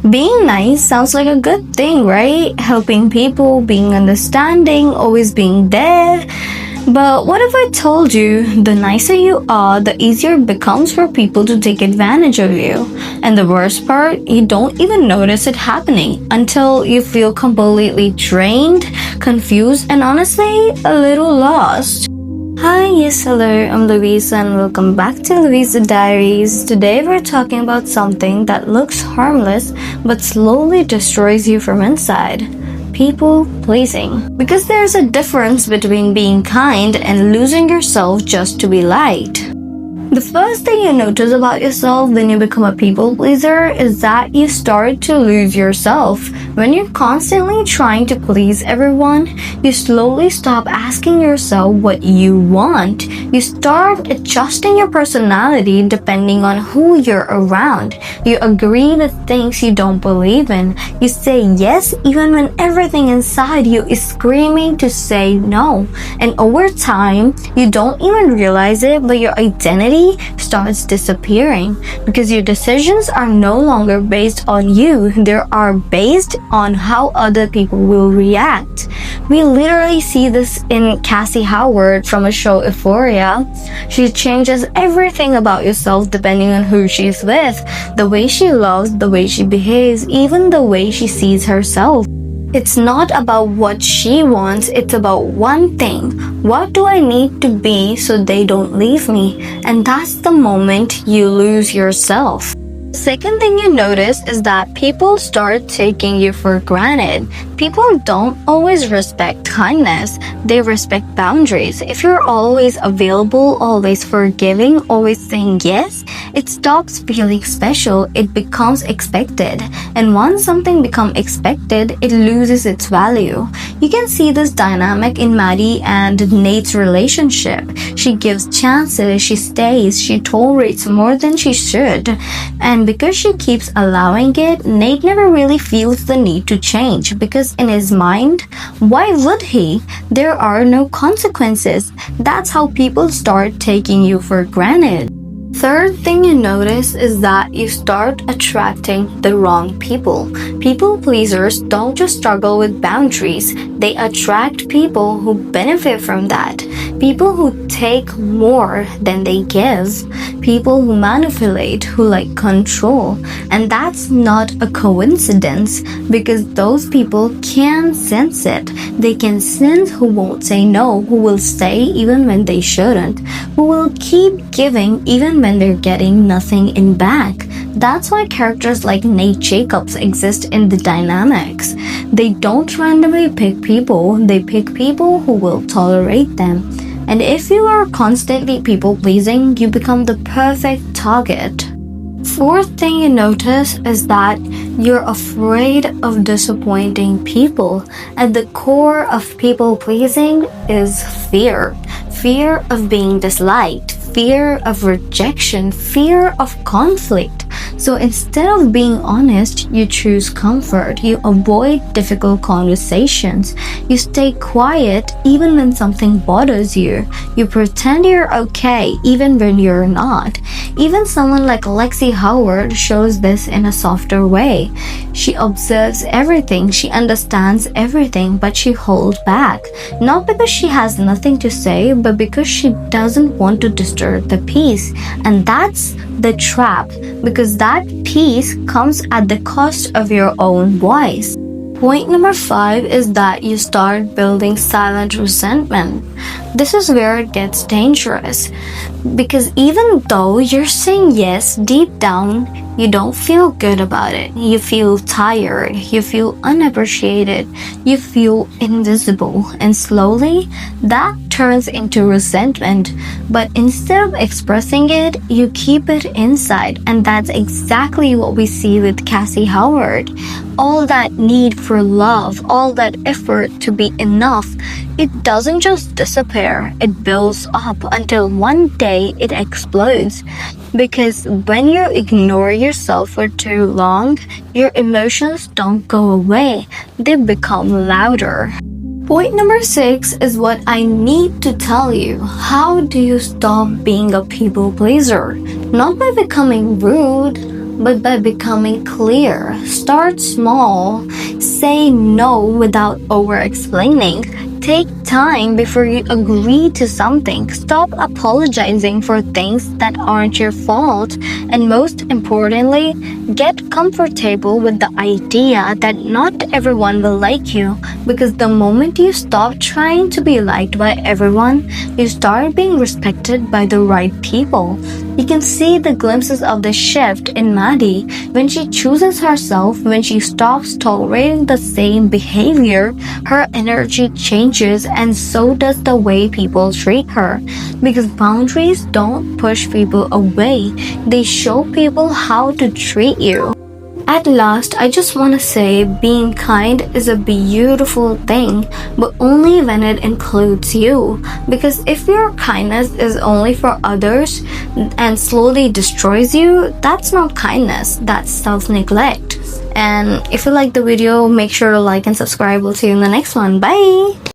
Being nice sounds like a good thing, right? Helping people, being understanding, always being there. But what if I told you the nicer you are, the easier it becomes for people to take advantage of you? And the worst part, you don't even notice it happening until you feel completely drained, confused, and honestly, a little lost. Hi, yes, hello, I'm Louisa and welcome back to Louisa Diaries. Today we're talking about something that looks harmless but slowly destroys you from inside. People pleasing. Because there's a difference between being kind and losing yourself just to be liked. The first thing you notice about yourself when you become a people pleaser is that you start to lose yourself. When you're constantly trying to please everyone, you slowly stop asking yourself what you want. You start adjusting your personality depending on who you're around. You agree with things you don't believe in. You say yes even when everything inside you is screaming to say no. And over time, you don't even realize it, but your identity starts disappearing because your decisions are no longer based on you. They are based on how other people will react. We literally see this in Cassie Howard from a show Euphoria. She changes everything about yourself depending on who she's with, the way she loves, the way she behaves, even the way she sees herself. It's not about what she wants, it's about one thing. What do I need to be so they don't leave me? And that's the moment you lose yourself. Second thing you notice is that people start taking you for granted. People don't always respect kindness, they respect boundaries. If you're always available, always forgiving, always saying yes, it stops feeling special, it becomes expected. And once something becomes expected, it loses its value. You can see this dynamic in Maddie and Nate's relationship. She gives chances, she stays, she tolerates more than she should. And because she keeps allowing it, Nate never really feels the need to change because in his mind, why would he? There are no consequences. That's how people start taking you for granted. Third thing you notice is that you start attracting the wrong people. People pleasers don't just struggle with boundaries, they attract people who benefit from that. People who take more than they give. People who manipulate, who like control. And that's not a coincidence because those people can sense it. They can sense who won't say no, who will stay even when they shouldn't, who will keep giving even when they're getting nothing in back. That's why characters like Nate Jacobs exist in the dynamics. They don't randomly pick people, they pick people who will tolerate them. And if you are constantly people pleasing, you become the perfect target. Fourth thing you notice is that you're afraid of disappointing people. At the core of people pleasing is fear. Fear of being disliked, fear of rejection, fear of conflict. So instead of being honest, you choose comfort. You avoid difficult conversations. You stay quiet even when something bothers you. You pretend you're okay even when you're not. Even someone like Lexi Howard shows this in a softer way. She observes everything, she understands everything, but she holds back. Not because she has nothing to say, but because she doesn't want to disturb the peace. And that's the trap, because that peace comes at the cost of your own voice. Point number 5 is that you start building silent resentment. This is where it gets dangerous because even though you're saying yes, deep down, you don't feel good about it. You feel tired, you feel unappreciated, you feel invisible, and slowly that turns into resentment. But instead of expressing it, you keep it inside, and that's exactly what we see with Cassie Howard. All that need for love, all that effort to be enough, it doesn't just disappear, it builds up until one day it explodes. Because when you ignore yourself for too long, your emotions don't go away, they become louder. Point number 6 is what I need to tell you. How do you stop being a people pleaser? Not by becoming rude, but by becoming clear. Start small. Say no without over explaining. Take time before you agree to something. Stop apologizing for things that aren't your fault. And most importantly, get comfortable with the idea that not everyone will like you. Because the moment you stop trying to be liked by everyone, you start being respected by the right people. You can see the glimpses of the shift in Maddie when she chooses herself, when she stops tolerating the same behavior, her energy changes and so does the way people treat her. Because boundaries don't push people away, they show people how to treat you. At last, I just want to say being kind is a beautiful thing, but only when it includes you. Because if your kindness is only for others and slowly destroys you, that's not kindness, that's self neglect. And if you like the video, make sure to like and subscribe. We'll see you in the next one. Bye!